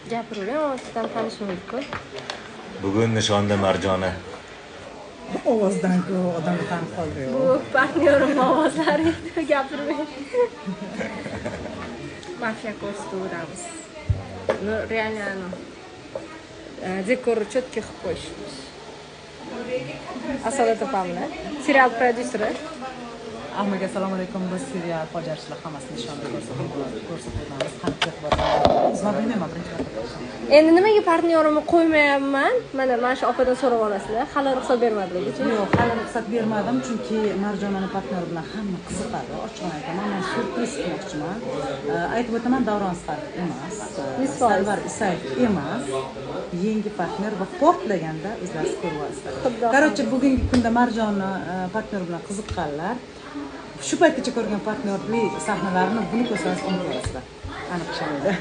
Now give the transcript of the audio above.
Gapiravering, sizdan tanishmaylik-ku. Bugun nishonda Marjona. Ovozdan-ku odamni tanib qoldi. Bu partnyorim ovozlari edi, gapiravering. Mafiya kostyumidamiz. Ну, реально dekor четко qilib qo'yishmiz. Asolat opamlar, serial prodyuseri. Hammaga assalomu alaykum. Biz serial fojiachilar hammasini nishonda ko'rsatamiz. Qancha bor. Sizlar bilmayman, birinchi marta. Endi nimaga partnyorimni qo'ymayapman? Mana shu opadan so'rab olasizlar. Hali ruxsat bermadilar-ku. Yo'q, hali ruxsat bermadim, chunki Marjonani partnyori bilan hamma qiziqadi. Ochiqchani aytaman, men surpriz qilmoqchiman. Aytib o'taman, Davron Star emas, Sarvar Isayev emas, yangi partnyor va portlaganda o'zlariz ko'rib olasizlar. Короче, bugungi kunda Marjonni partnyor bilan qiziqqanlar shu paytgacha ko'rgan partnyorlik sahnalarini buni ko'rsangiz unutib olasizlar. Aniq ishlaydi.